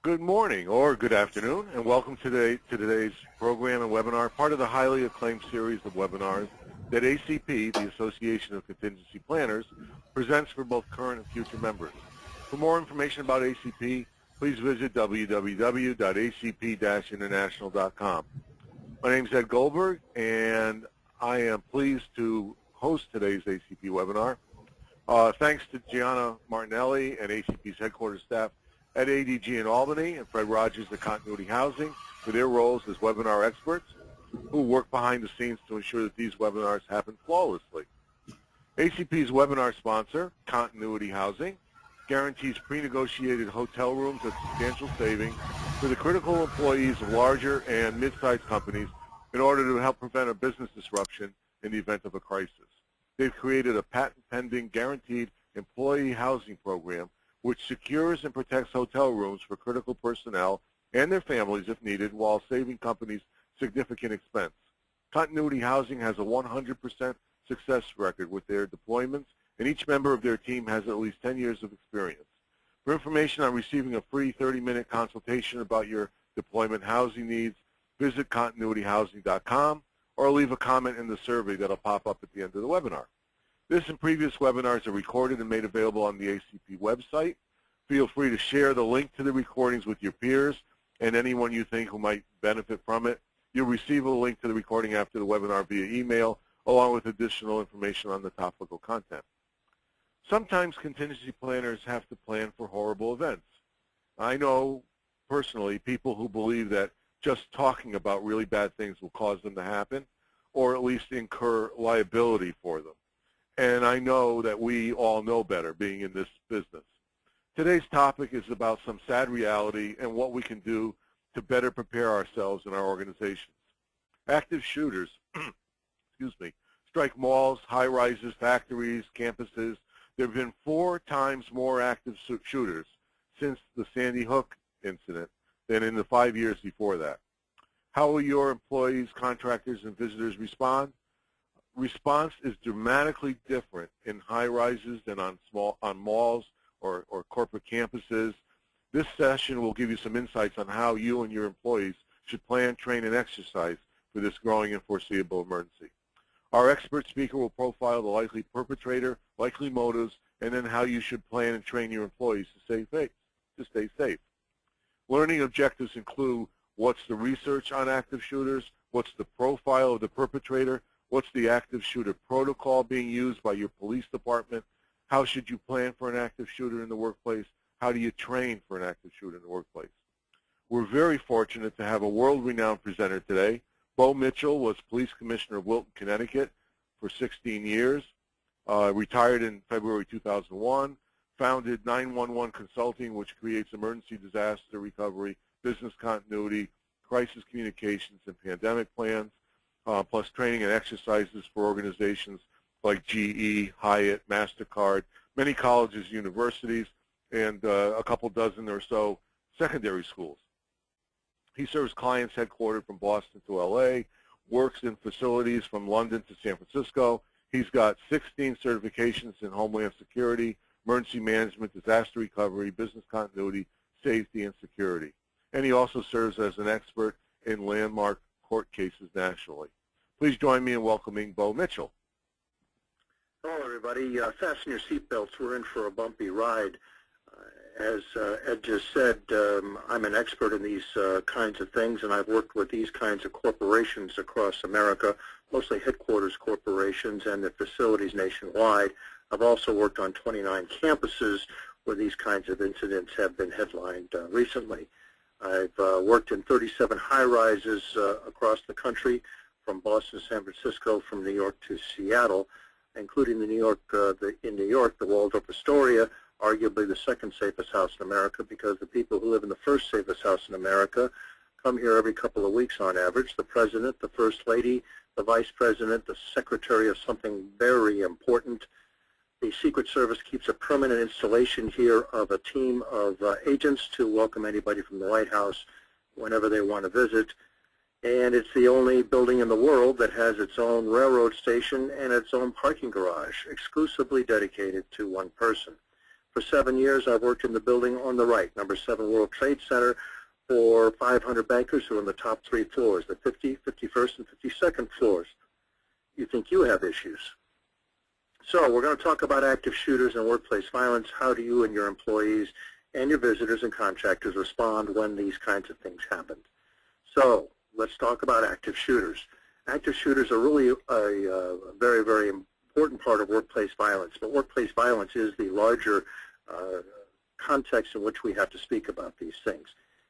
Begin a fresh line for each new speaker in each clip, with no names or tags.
Good morning or good afternoon, and welcome to today's program and webinar, part of the highly acclaimed series of webinars that ACP, the Association of Contingency Planners, presents for both current and future members. For more information about ACP, please visit www.acp-international.com. My name is Ed Goldberg, and I am pleased to host today's ACP webinar. Thanks to Gianna Martinelli and ACP's headquarters staff at ADG in Albany and Fred Rogers at Continuity Housing for their roles as webinar experts who work behind the scenes to ensure that these webinars happen flawlessly. ACP's webinar sponsor, Continuity Housing, guarantees pre-negotiated hotel rooms at substantial savings for the critical employees of larger and mid-sized companies in order to help prevent a business disruption in the event of a crisis. They've created a patent-pending guaranteed employee housing program which secures and protects hotel rooms for critical personnel and their families if needed while saving companies significant expense. Continuity Housing has a 100% success record with their deployments, and each member of their team has at least 10 years of experience. For information on receiving a free 30-minute consultation about your deployment housing needs, visit continuityhousing.com or leave a comment in the survey that will pop up at the end of the webinar. This and previous webinars are recorded and made available on the ACP website. Feel free to share the link to the recordings with your peers and anyone you think who might benefit from it. You'll receive a link to the recording after the webinar via email, along with additional information on the topical content. Sometimes contingency planners have to plan for horrible events. I know personally people who believe that just talking about really bad things will cause them to happen, or at least incur liability for them. And I know that we all know better being in this business. Today's topic is about some sad reality and what we can do to better prepare ourselves and our organizations. Active shooters strike malls, high-rises, factories, campuses. There have been 4 times more active shooters since the Sandy Hook incident than in the 5 years before that. How will your employees, contractors, and visitors respond? Response is dramatically different in high-rises than on malls or corporate campuses. This session will give you some insights on how you and your employees should plan, train, and exercise for this growing and foreseeable emergency. Our expert speaker will profile the likely perpetrator, likely motives, and then how you should plan and train your employees to stay safe. Learning objectives include what's the research on active shooters, what's the profile of the perpetrator, what's the active shooter protocol being used by your police department, how should you plan for an active shooter in the workplace, how do you train for an active shooter in the workplace. We're very fortunate to have a world-renowned presenter today. Bo Mitchell was Police Commissioner of Wilton, Connecticut for 16 years, retired in February 2001, founded 911 Consulting, which creates emergency disaster recovery, business continuity, crisis communications, and pandemic plans, plus training and exercises for organizations like GE, Hyatt, MasterCard, many colleges, universities, and a couple dozen or so secondary schools. He serves clients headquartered from Boston to LA, works in facilities from London to San Francisco. He's got 16 certifications in Homeland Security, emergency management, disaster recovery, business continuity, safety, and security. And he also serves as an expert in landmark court cases nationally. Please join me in welcoming Bo Mitchell.
Hello, everybody. Fasten your seatbelts. We're in for a bumpy ride. As Ed just said, I'm an expert in these kinds of things, and I've worked with these kinds of corporations across America, mostly headquarters corporations and their facilities nationwide. I've also worked on 29 campuses where these kinds of incidents have been headlined recently. I've worked in 37 high-rises across the country, from Boston to San Francisco, from New York to Seattle, including in New York, the Waldorf Astoria, arguably the second safest house in America, because the people who live in the first safest house in America come here every couple of weeks on average. The president, the first lady, the vice president, the secretary of something very important. The Secret Service keeps a permanent installation here of a team of agents to welcome anybody from the White House whenever they want to visit. And it's the only building in the world that has its own railroad station and its own parking garage, exclusively dedicated to one person. For 7 years, I've worked in the building on the right, number 7 World Trade Center, for 500 bankers who are on the top 3 floors, the 50, 51st, and 52nd floors. You think you have issues. So we're going to talk about active shooters and workplace violence. How do you and your employees and your visitors and contractors respond when these kinds of things happen? So let's talk about active shooters. Active shooters are really a very, very important part of workplace violence, but workplace violence is the larger context in which we have to speak about these things.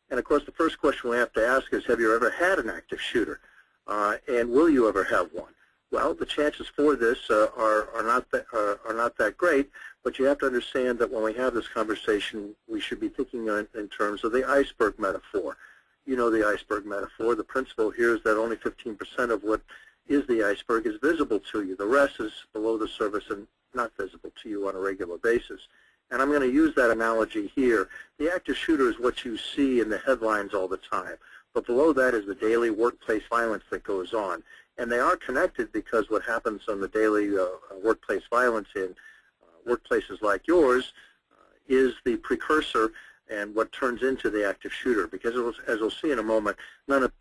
And of course, the first question we have to ask is, have you ever had an active shooter? And will you ever have one? Well, the chances for this are not that great, but you have to understand that when we have this conversation, we should be thinking in terms of the iceberg metaphor. You know the iceberg metaphor. The principle here is that only 15% of what is the iceberg is visible to you. The rest is below the surface and not visible to you on a regular basis. And I'm going to use that analogy here. The active shooter is what you see in the headlines all the time, but below that is the daily workplace violence that goes on. And they are connected because what happens on the daily workplace violence in workplaces like yours is the precursor and what turns into the active shooter. Because as we'll see in a moment,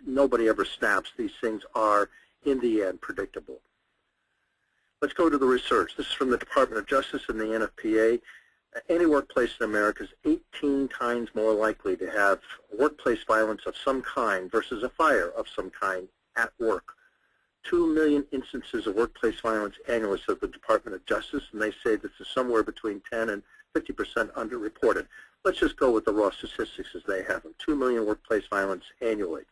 nobody ever snaps. These things are, in the end, predictable. Let's go to the research. This is from the Department of Justice and the NFPA. Any workplace in America is 18 times more likely to have workplace violence of some kind versus a fire of some kind at work. 2 million instances of workplace violence annually, says the Department of Justice, and they say this is somewhere between 10 and 50% underreported. Let's just go with the raw statistics as they have them. 2 million workplace violence annually.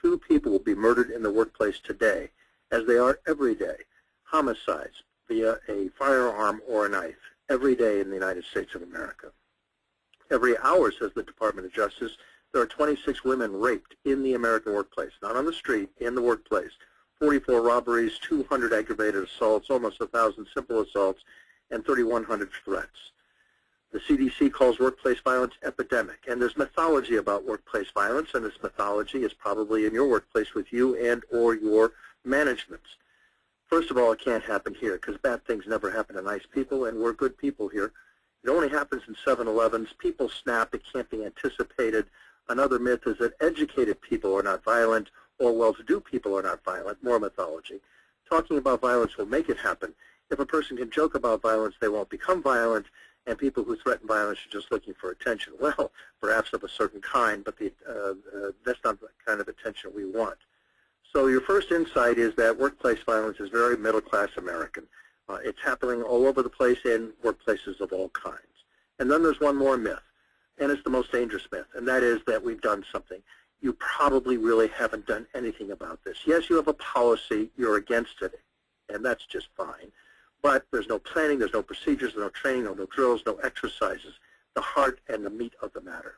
2 people will be murdered in the workplace today, as they are every day. Homicides via a firearm or a knife, every day in the United States of America. Every hour, says the Department of Justice, there are 26 women raped in the American workplace, not on the street, in the workplace. 44 robberies, 200 aggravated assaults, almost 1,000 simple assaults, and 3,100 threats. The CDC calls workplace violence epidemic, and there's mythology about workplace violence, and this mythology is probably in your workplace with you and or your managements. First of all, it can't happen here because bad things never happen to nice people, and we're good people here. It only happens in 7-Elevens. People snap. It can't be anticipated. Another myth is that educated people are not violent or well-to-do people are not violent. More mythology. Talking about violence will make it happen. If a person can joke about violence, they won't become violent, and people who threaten violence are just looking for attention. Well, perhaps of a certain kind, but that's not the kind of attention we want. So your first insight is that workplace violence is very middle-class American. It's happening all over the place in workplaces of all kinds. And then there's one more myth, and it's the most dangerous myth, and that is that we've done something. You probably really haven't done anything about this. Yes, you have a policy, you're against it, and that's just fine. But there's no planning, there's no procedures, there's no training, no drills, no exercises, the heart and the meat of the matter.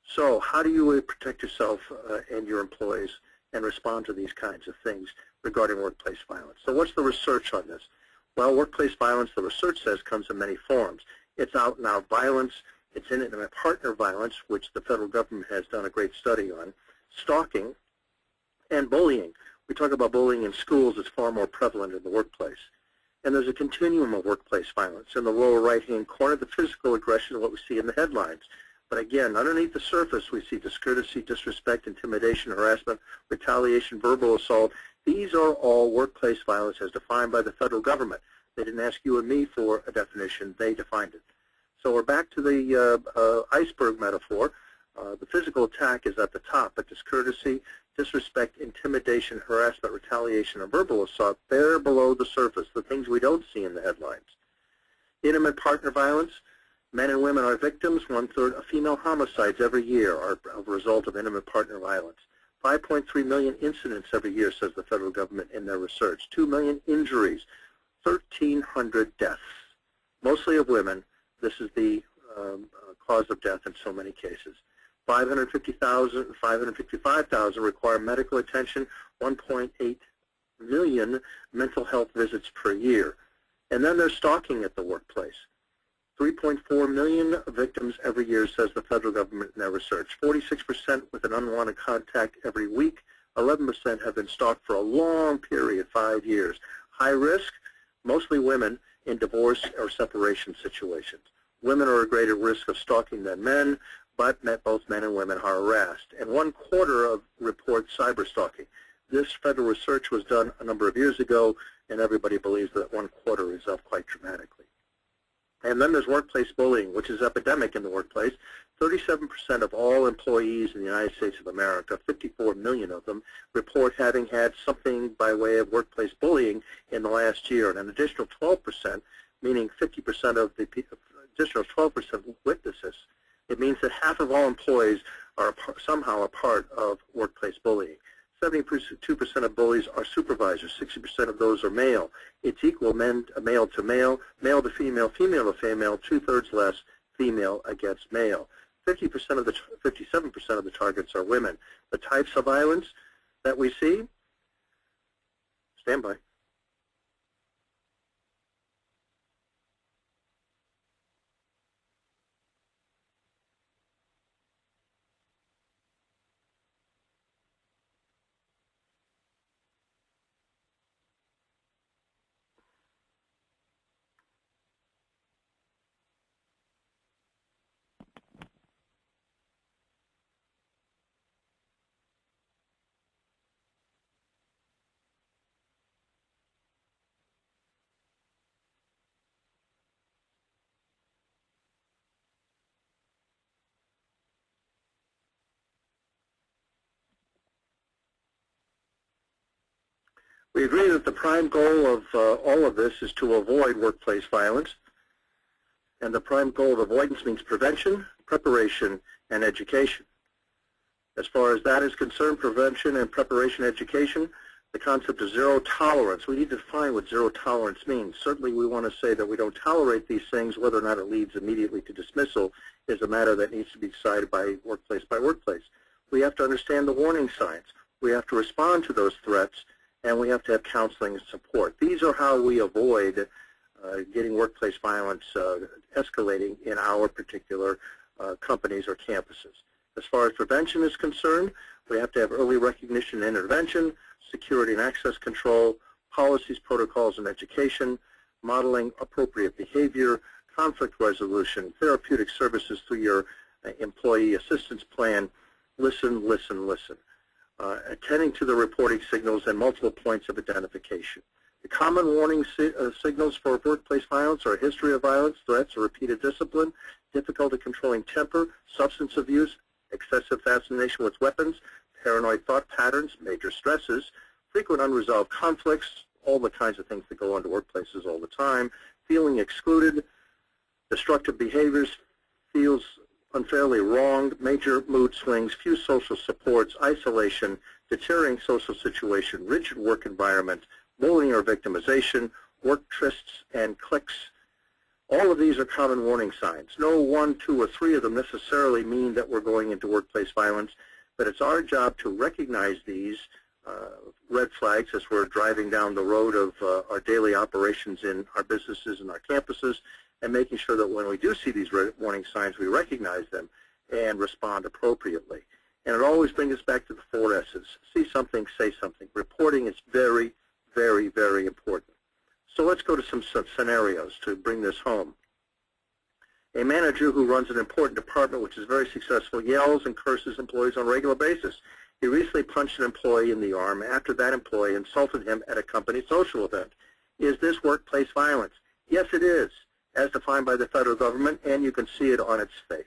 So how do you protect yourself and your employees and respond to these kinds of things regarding workplace violence? So what's the research on this? Well, workplace violence, the research says, comes in many forms. It's out-and-out violence. It's intimate partner violence, which the federal government has done a great study on, stalking, and bullying. We talk about bullying in schools. It's far more prevalent in the workplace. And there's a continuum of workplace violence. In the lower right-hand corner, the physical aggression is what we see in the headlines. But again, underneath the surface, we see discourtesy, disrespect, intimidation, harassment, retaliation, verbal assault. These are all workplace violence as defined by the federal government. They didn't ask you and me for a definition. They defined it. So we're back to the iceberg metaphor. The physical attack is at the top, but discourtesy, disrespect, intimidation, harassment, retaliation, and verbal assault, they're below the surface, the things we don't see in the headlines. Intimate partner violence, men and women are victims. 1/3 of female homicides every year are a result of intimate partner violence. 5.3 million incidents every year, says the federal government in their research. 2 million injuries, 1,300 deaths, mostly of women. This is the cause of death in so many cases. 550,000, 555,000 require medical attention, 1.8 million mental health visits per year. And then there's stalking at the workplace. 3.4 million victims every year, says the federal government in their research. 46% with an unwanted contact every week. 11% have been stalked for a long period, 5 years. High risk, mostly women in divorce or separation situations. Women are at greater risk of stalking than men, but both men and women are harassed. And 1/4 of report cyber stalking. This federal research was done a number of years ago, and everybody believes that 1/4 is up quite dramatically. And then there's workplace bullying, which is epidemic in the workplace. 37% of all employees in the United States of America, 54 million of them, report having had something by way of workplace bullying in the last year. And an additional 12%, meaning 50% of the additional 12% witness this. It means that half of all employees are somehow a part of workplace bullying. 72% of bullies are supervisors. 60% of those are male. It's equal male to male, male to female, female to female, 2/3 less female against male. 57% of the targets are women. The types of violence that we see, stand by. We agree that the prime goal of all of this is to avoid workplace violence. And the prime goal of avoidance means prevention, preparation, and education. As far as that is concerned, prevention and preparation education, the concept of zero tolerance. We need to define what zero tolerance means. Certainly we want to say that we don't tolerate these things. Whether or not it leads immediately to dismissal is a matter that needs to be decided by workplace. We have to understand the warning signs. We have to respond to those threats, and we have to have counseling and support. These are how we avoid getting workplace violence escalating in our particular companies or campuses. As far as prevention is concerned, we have to have early recognition and intervention, security and access control, policies, protocols, and education, modeling appropriate behavior, conflict resolution, therapeutic services through your employee assistance plan, listen, listen, listen. Attending to the reporting signals and multiple points of identification. The common warning signals for workplace violence are a history of violence, threats, or repeated discipline, difficulty controlling temper, substance abuse, excessive fascination with weapons, paranoid thought patterns, major stresses, frequent unresolved conflicts, all the kinds of things that go on to workplaces all the time, feeling excluded, destructive behaviors, feels unfairly wronged, major mood swings, few social supports, isolation, deteriorating social situation, rigid work environment, bullying or victimization, work trysts and cliques. All of these are common warning signs. No one, two, or three of them necessarily mean that we're going into workplace violence, but it's our job to recognize these red flags as we're driving down the road of our daily operations in our businesses and our campuses, and making sure that when we do see these warning signs, we recognize them and respond appropriately. And it always brings us back to the 4 S's. See something, say something. Reporting is very, very, very important. So let's go to some scenarios to bring this home. A manager who runs an important department which is very successful yells and curses employees on a regular basis. He recently punched an employee in the arm after that employee insulted him at a company social event. Is this workplace violence? Yes, it is, as defined by the federal government, and you can see it on its face.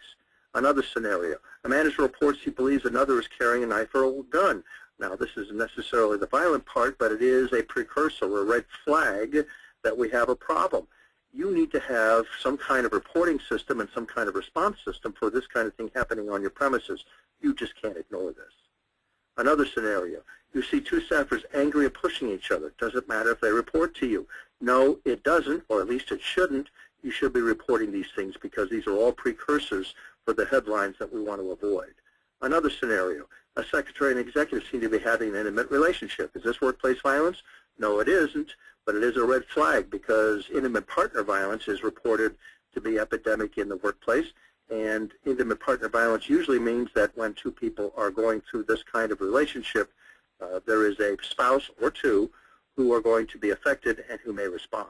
Another scenario. A manager reports he believes another is carrying a knife or a gun. Now, this isn't necessarily the violent part, but it is a precursor, a red flag that we have a problem. You need to have some kind of reporting system and some kind of response system for this kind of thing happening on your premises. You just can't ignore this. Another scenario. You see 2 staffers angry and pushing each other. Does it matter if they report to you? No, it doesn't, or at least it shouldn't. You should be reporting these things because these are all precursors for the headlines that we want to avoid. Another scenario. A secretary and executive seem to be having an intimate relationship. Is this workplace violence? No, it isn't, but it is a red flag because intimate partner violence is reported to be epidemic in the workplace, and intimate partner violence usually means that when 2 people are going through this kind of relationship, there is a spouse or 2 who are going to be affected and who may respond.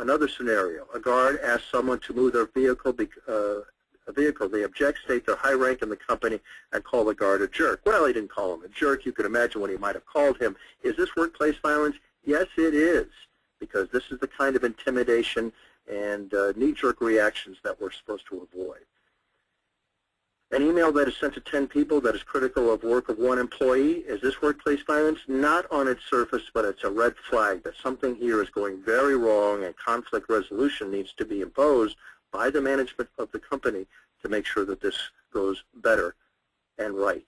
Another scenario, a guard asks someone to move their vehicle, they object, state their high rank in the company, and call the guard a jerk. Well, he didn't call him a jerk. You can imagine what he might have called him. Is this workplace violence? Yes, it is, because this is the kind of intimidation and knee-jerk reactions that we're supposed to avoid. An email that is sent to 10 people that is critical of work of one employee, is this workplace violence? Not on its surface, but it's a red flag that something here is going very wrong and conflict resolution needs to be imposed by the management of the company to make sure that this goes better and right.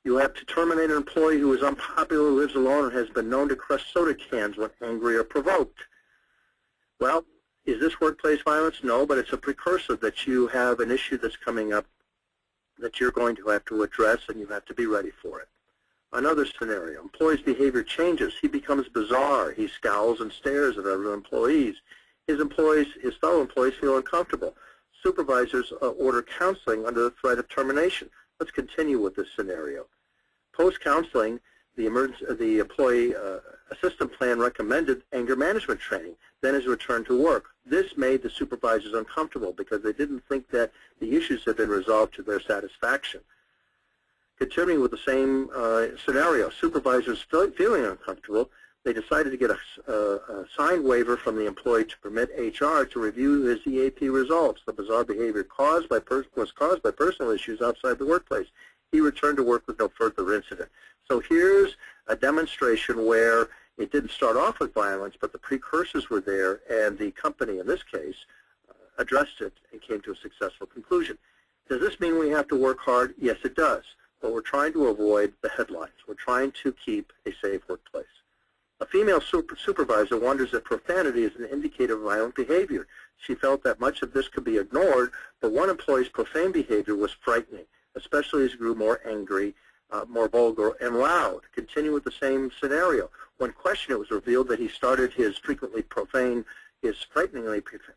You have to terminate an employee who is unpopular, lives alone, and has been known to crush soda cans when angry or provoked. Well, is this workplace violence? No, but it's a precursor that you have an issue that's coming up that you're going to have to address, and you have to be ready for it. Another scenario, employee's behavior changes. He becomes bizarre. He scowls and stares at other employees. His fellow employees feel uncomfortable. Supervisors order counseling under the threat of termination. Let's continue with this scenario. Post-counseling, the employee assistance plan recommended anger management training, then is returned to work. This made the supervisors uncomfortable because they didn't think that the issues had been resolved to their satisfaction. Continuing with the same scenario, supervisors feeling uncomfortable, they decided to get a signed waiver from the employee to permit HR to review his EAP results. The bizarre behavior was caused by personal issues outside the workplace. He returned to work with no further incident. So here's a demonstration where it didn't start off with violence, but the precursors were there, and the company, in this case, addressed it and came to a successful conclusion. Does this mean we have to work hard? Yes, it does. But we're trying to avoid the headlines. We're trying to keep a safe workplace. A female supervisor wonders if profanity is an indicator of violent behavior. She felt that much of this could be ignored, but one employee's profane behavior was frightening, especially as he grew more angry, more vulgar, and loud. Continue with the same scenario. When questioned, it was revealed that he started his frighteningly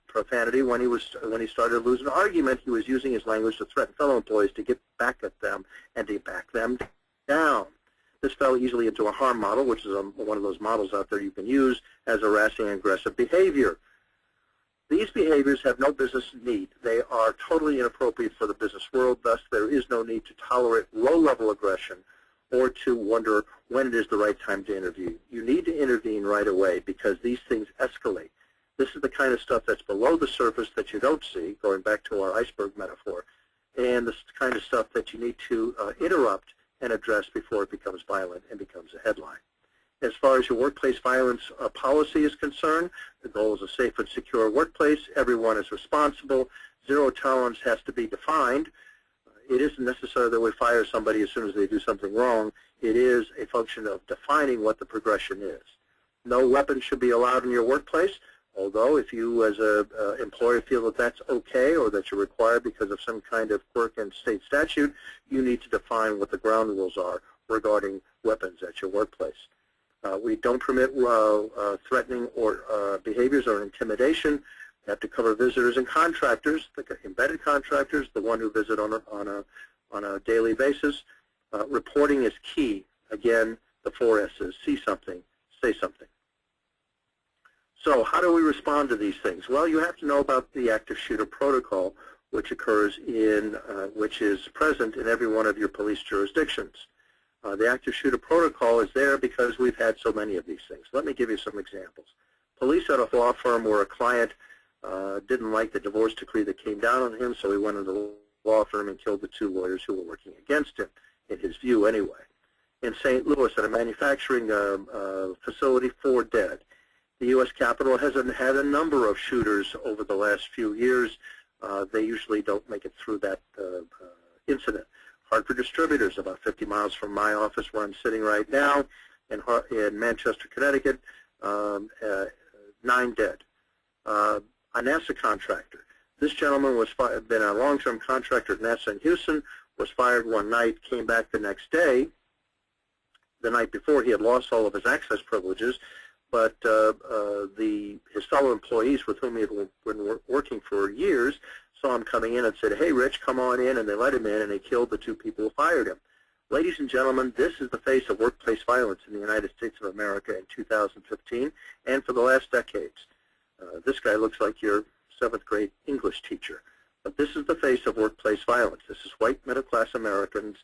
profanity when he started to lose an argument. He was using his language to threaten fellow employees to get back at them and to back them down. This fell easily into a harm model, which is one of those models out there you can use as harassing and aggressive behavior. These behaviors have no business need. They are totally inappropriate for the business world. Thus, there is no need to tolerate low-level aggression or to wonder when it is the right time to intervene. You need to intervene right away because these things escalate. This is the kind of stuff that's below the surface that you don't see, going back to our iceberg metaphor, and this kind of stuff that you need to interrupt and address before it becomes violent and becomes a headline. As far as your workplace violence policy is concerned, the goal is a safe and secure workplace. Everyone is responsible. Zero tolerance has to be defined. It isn't necessary that we fire somebody as soon as they do something wrong. It is a function of defining what the progression is. No weapons should be allowed in your workplace, although if you as an employer feel that that's okay or that you're required because of some kind of quirk in state statute, you need to define what the ground rules are regarding weapons at your workplace. We don't permit threatening or behaviors or intimidation. You have to cover visitors and contractors, the embedded contractors, the one who visit on a daily basis. Reporting is key. Again, the 4 S's: see something, say something. So how do we respond to these things? Well, you have to know about the active shooter protocol, which which is present in every one of your police jurisdictions. The active shooter protocol is there because we've had so many of these things. Let me give you some examples. Police at a law firm where a client didn't like the divorce decree that came down on him, so he went into the law firm and killed the 2 lawyers who were working against him, in his view anyway. In St. Louis, at a manufacturing facility, 4 dead. The U.S. Capitol has had a number of shooters over the last few years. They usually don't make it through that incident. Hartford Distributors, about 50 miles from my office where I'm sitting right now, in Manchester, Connecticut, 9 dead. A NASA contractor. This gentleman was been a long-term contractor at NASA in Houston, was fired one night, came back the next day. The night before, he had lost all of his access privileges, but his fellow employees with whom he had been working for years saw him coming in and said, "Hey, Rich, come on in," and they let him in, and they killed the 2 people who fired him. Ladies and gentlemen, this is the face of workplace violence in the United States of America in 2015 and for the last decades. This guy looks like your 7th grade English teacher. But this is the face of workplace violence. This is white middle-class Americans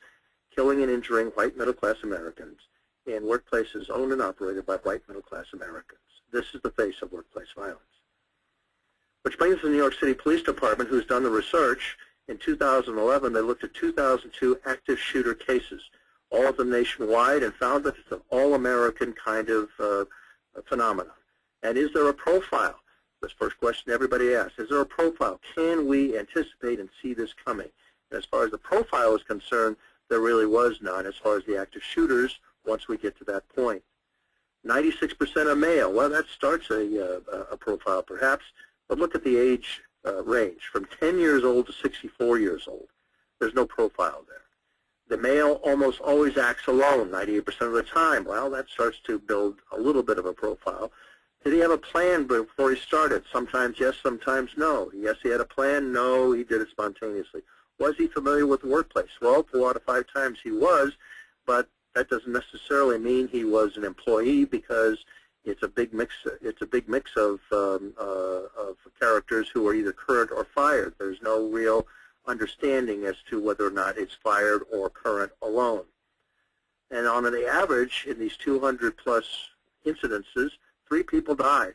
killing and injuring white middle-class Americans in workplaces owned and operated by white middle-class Americans. This is the face of workplace violence. Which brings us to the New York City Police Department, who's done the research. In 2011, they looked at 2,002 active shooter cases, all of them nationwide, and found that it's an all-American kind of phenomenon. And is there a profile? This first question everybody asks. Is there a profile? Can we anticipate and see this coming? And as far as the profile is concerned, there really was none as far as the active shooters once we get to that point. 96% are male. Well, that starts a profile perhaps, but look at the age range from 10 years old to 64 years old. There's no profile there. The male almost always acts alone 98% of the time. Well, that starts to build a little bit of a profile. Did he have a plan before he started? Sometimes yes, sometimes no. Yes, he had a plan. No, he did it spontaneously. Was he familiar with the workplace? Well, 4 out of 5 times he was, but that doesn't necessarily mean he was an employee because it's a big mix. It's a big mix of characters who are either current or fired. There's no real understanding as to whether or not it's fired or current alone. And on the average, in these 200+ incidences, 3 people died,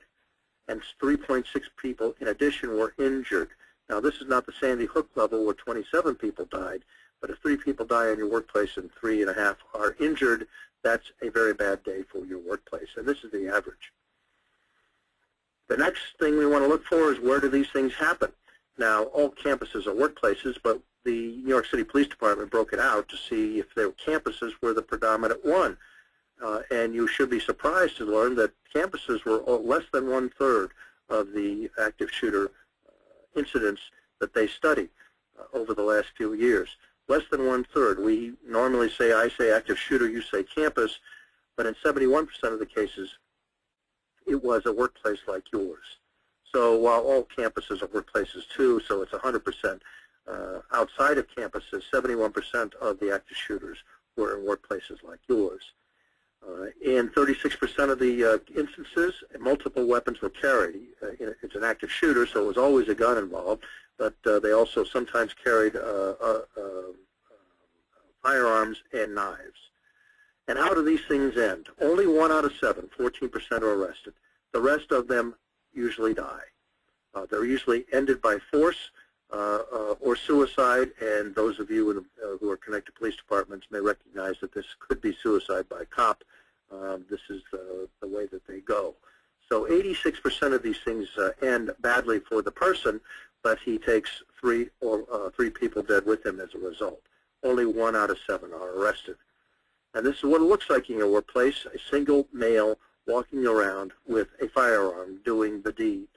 and 3.6 people in addition were injured. Now, this is not the Sandy Hook level where 27 people died, but if 3 people die in your workplace and 3.5 are injured, that's a very bad day for your workplace, and this is the average. The next thing we want to look for is where do these things happen? Now, all campuses are workplaces, but the New York City Police Department broke it out to see if their campuses were the predominant one. And you should be surprised to learn that campuses were less than 1/3 of the active shooter incidents that they studied over the last few years. Less than 1/3. We normally say, I say active shooter, you say campus, but in 71% of the cases, it was a workplace like yours. So while all campuses are workplaces too, so it's 100%, outside of campuses, 71% of the active shooters were in workplaces like yours. In 36% of the instances, multiple weapons were carried. It's an active shooter, so it was always a gun involved, but they also sometimes carried firearms and knives. And how do these things end? Only 1 out of 7, 14% are arrested. The rest of them usually die. They're usually ended by force or suicide, and those of you who are connected to police departments may recognize that this could be suicide by cop. This is the way that they go. So 86% of these things end badly for the person, but he takes 3 people dead with him as a result. Only 1 out of 7 are arrested. And this is what it looks like in your workplace, a single male walking around with a firearm doing the deed.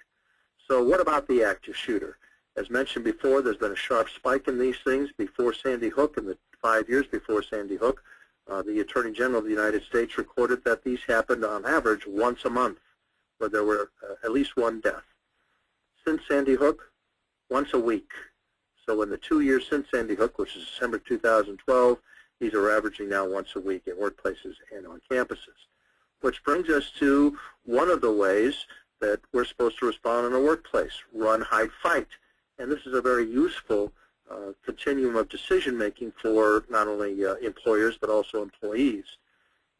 So what about the active shooter? As mentioned before, there's been a sharp spike in these things before Sandy Hook. In the 5 years before Sandy Hook, the Attorney General of the United States recorded that these happened on average once a month, where there were at least 1 death. Since Sandy Hook, once a week. So in the 2 years since Sandy Hook, which is December 2012, these are averaging now once a week in workplaces and on campuses. Which brings us to one of the ways that we're supposed to respond in a workplace: run, hide, fight. And this is a very useful continuum of decision-making for not only employers but also employees.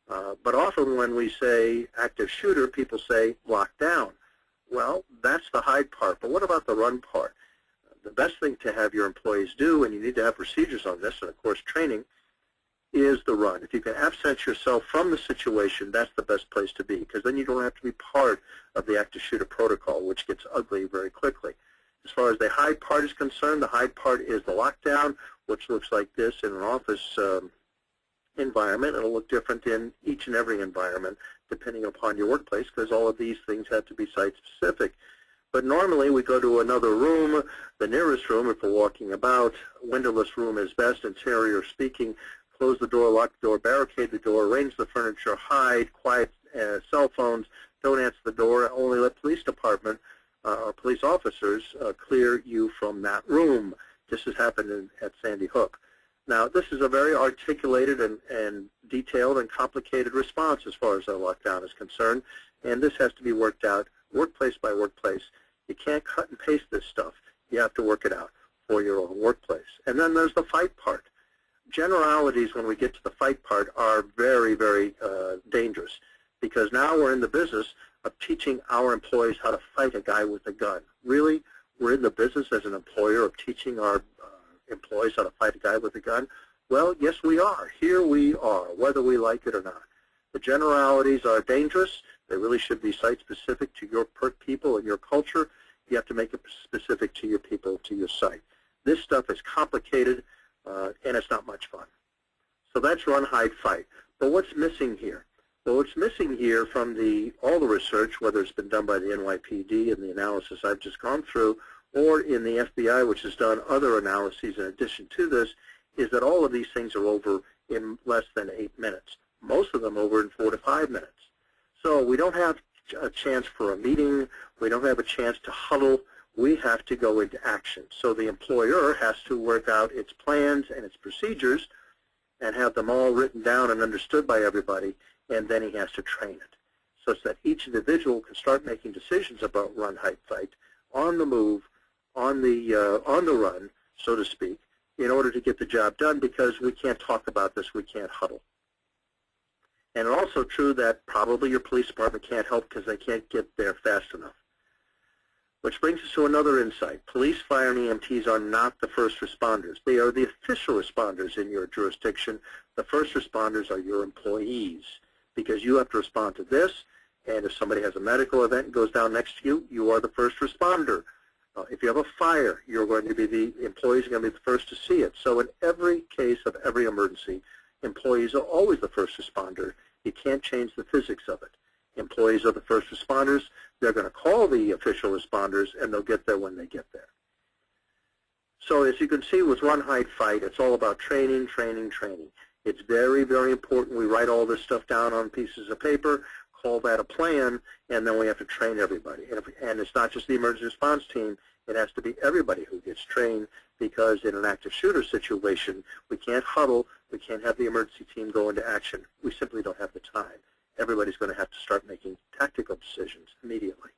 But often when we say active shooter, people say lock down. Well, that's the hide part, but what about the run part? The best thing to have your employees do, and you need to have procedures on this and of course training, is the run. If you can absent yourself from the situation, that's the best place to be, because then you don't have to be part of the active shooter protocol, which gets ugly very quickly. As far as the hide part is concerned, the hide part is the lockdown, which looks like this in an office environment. It'll look different in each and every environment depending upon your workplace, because all of these things have to be site-specific. But normally we go to another room, the nearest room if we're walking about. Windowless room is best, interior speaking. Close the door, lock the door, barricade the door, arrange the furniture, hide, quiet cell phones, don't answer the door, only let police department or police officers clear you from that room. This has happened at Sandy Hook. Now, this is a very articulated and detailed and complicated response as far as our lockdown is concerned, and this has to be worked out workplace by workplace. You can't cut and paste this stuff. You have to work it out for your own workplace. And then there's the fight part. Generalities, when we get to the fight part, are very, very dangerous, because now we're in the business of teaching our employees how to fight a guy with a gun. Really? We're in the business as an employer of teaching our employees how to fight a guy with a gun? Well, yes, we are. Here we are, whether we like it or not. The generalities are dangerous. They really should be site-specific to your people and your culture. You have to make it specific to your people, to your site. This stuff is complicated, and it's not much fun. So that's run, hide, fight. But what's missing here? Well, what's missing here from all the research, whether it's been done by the NYPD and the analysis I've just gone through, or in the FBI, which has done other analyses in addition to this, is that all of these things are over in less than 8 minutes. Most of them over in 4 to 5 minutes. So we don't have a chance for a meeting. We don't have a chance to huddle. We have to go into action. So the employer has to work out its plans and its procedures and have them all written down and understood by everybody, and then he has to train it, such that each individual can start making decisions about run, hide, fight, on the move, on the run, so to speak, in order to get the job done, because we can't talk about this, we can't huddle. And it's also true that probably your police department can't help because they can't get there fast enough. Which brings us to another insight. Police, fire, and EMTs are not the first responders. They are the official responders in your jurisdiction. The first responders are your employees, because you have to respond to this, and if somebody has a medical event and goes down next to you, you are the first responder. If you have a fire, you're going to be the employees are going to be the first to see it. So in every case of every emergency, employees are always the first responder. You can't change the physics of it. Employees are the first responders. They're going to call the official responders, and they'll get there when they get there. So as you can see with Run, Hide, Fight, it's all about training, training, training. It's very, very important. We write all this stuff down on pieces of paper, call that a plan, and then we have to train everybody. And it's not just the emergency response team. It has to be everybody who gets trained, because in an active shooter situation, we can't huddle. We can't have the emergency team go into action. We simply don't have the time. Everybody's going to have to start making tactical decisions immediately.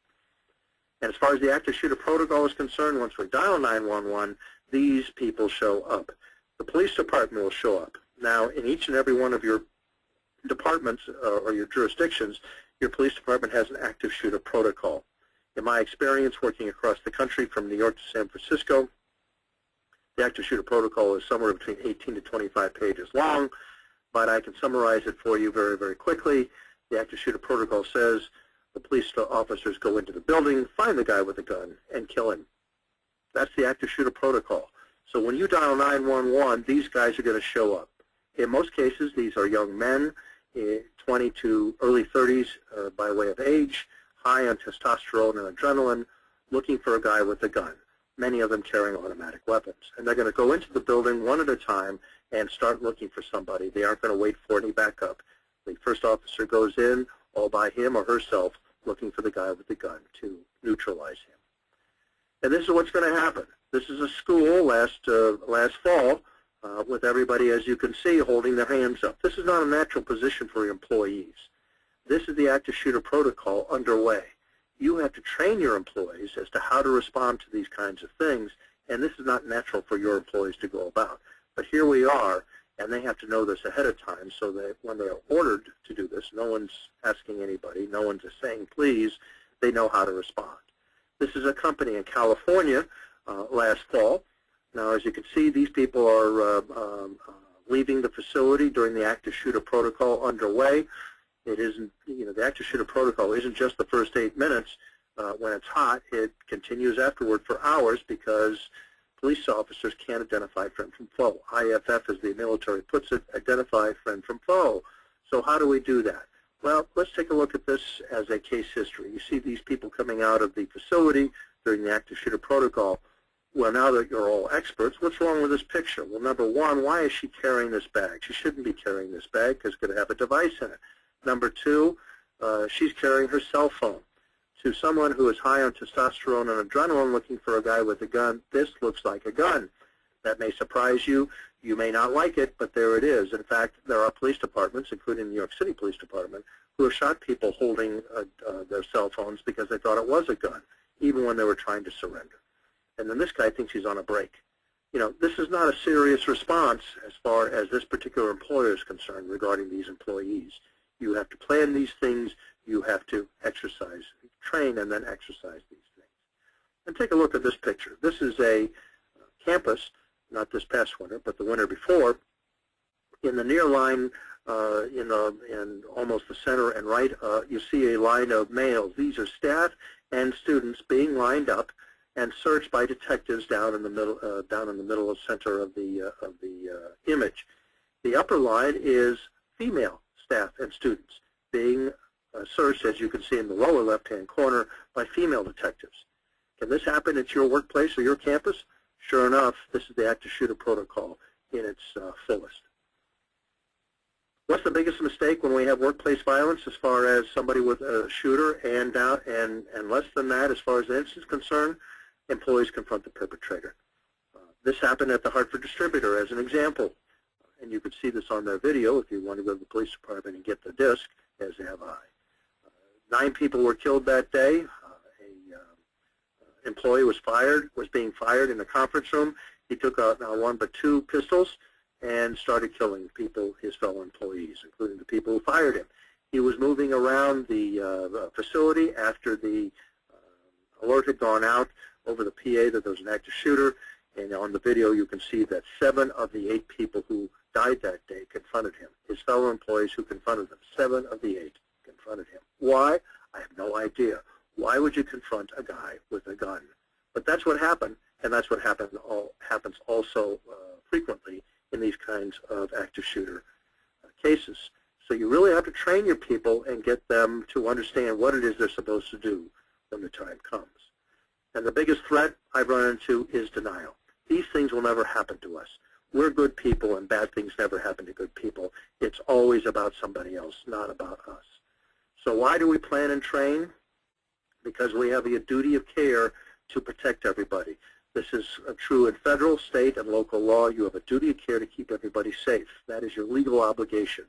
And as far as the active shooter protocol is concerned, once we dial 911, these people show up. The police department will show up. Now, in each and every one of your departments or your jurisdictions, your police department has an active shooter protocol. In my experience working across the country from New York to San Francisco, the active shooter protocol is somewhere between 18 to 25 pages long, but I can summarize it for you very, very quickly. The active shooter protocol says the police officers go into the building, find the guy with the gun, and kill him. That's the active shooter protocol. So when you dial 911, these guys are going to show up. In most cases, these are young men, 20 to early 30s by way of age, high on testosterone and adrenaline, looking for a guy with a gun, many of them carrying automatic weapons. And they're going to go into the building one at a time and start looking for somebody. They aren't going to wait for any backup. The first officer goes in all by him or herself looking for the guy with the gun to neutralize him. And this is what's going to happen. This is a school last fall with everybody, as you can see, holding their hands up. This is not a natural position for your employees. This is the active shooter protocol underway. You have to train your employees as to how to respond to these kinds of things, and this is not natural for your employees to go about. But here we are, and they have to know this ahead of time so that when they're ordered to do this, no one's asking anybody, no one's saying please, they know how to respond. This is a company in California last fall. Now, as you can see, these people are leaving the facility during the active shooter protocol underway. It isn't, the active shooter protocol isn't just the first 8 minutes when it's hot. It continues afterward for hours because police officers can't identify friend from foe. IFF, as the military puts it, identify friend from foe. So how do we do that? Well, let's take a look at this as a case history. You see these people coming out of the facility during the active shooter protocol. Well, now that you're all experts, what's wrong with this picture? Well, number one, why is she carrying this bag? She shouldn't be carrying this bag because it's going to have a device in it. Number two, she's carrying her cell phone. To someone who is high on testosterone and adrenaline looking for a guy with a gun, this looks like a gun. That may surprise you. You may not like it, but there it is. In fact, there are police departments, including the New York City Police Department, who have shot people holding their cell phones because they thought it was a gun, even when they were trying to surrender. And then this guy thinks he's on a break. You know, this is not a serious response as far as this particular employer is concerned regarding these employees. You have to plan these things. You have to exercise, train, and then exercise these things. And take a look at this picture. This is a campus, not this past winter, but the winter before. In the near line, in almost the center and right, you see a line of males. These are staff and students being lined up and searched by detectives down in the middle of center of the image. The upper line is female staff and students being searched, as you can see in the lower left-hand corner, by female detectives. Can this happen at your workplace or your campus? Sure enough, this is the active shooter protocol in its fullest. What's the biggest mistake when we have workplace violence as far as somebody with a shooter and less than that as far as the incident is concerned? Employees confront the perpetrator. This happened at the Hartford Distributor as an example. And you could see this on their video if you want to go to the police department and get the disc, as have I. 9 people were killed that day. An employee was being fired in a conference room. He took out not 1 but 2 pistols and started killing people, his fellow employees, including the people who fired him. He was moving around the facility after the alert had gone out over the PA that there was an active shooter, and on the video you can see that 7 of the 8 people who died that day confronted him. His fellow employees who confronted them, 7 of the 8 confronted him. Why? I have no idea. Why would you confront a guy with a gun? But that's what happened, and that's what happens also frequently in these kinds of active shooter cases. So you really have to train your people and get them to understand what it is they're supposed to do when the time comes. And the biggest threat I've run into is denial. These things will never happen to us. We're good people, and bad things never happen to good people. It's always about somebody else, not about us. So why do we plan and train? Because we have a duty of care to protect everybody. This is true in federal, state, and local law. You have a duty of care to keep everybody safe. That is your legal obligation.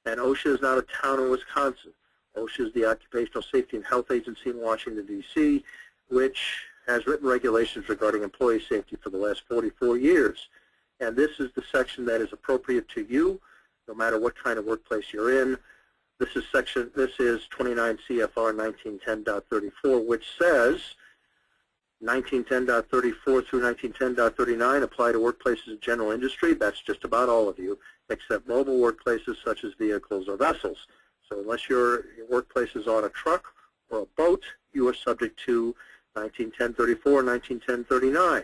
And OSHA is not a town in Wisconsin. OSHA is the Occupational Safety and Health Agency in Washington, D.C., which has written regulations regarding employee safety for the last 44 years. And this is the section that is appropriate to you, no matter what kind of workplace you're in. This is 29 CFR 1910.34, which says 1910.34 through 1910.39 apply to workplaces in general industry. That's just about all of you, except mobile workplaces such as vehicles or vessels. So unless your workplace is on a truck or a boat, you are subject to 1910.34 and 1910.39.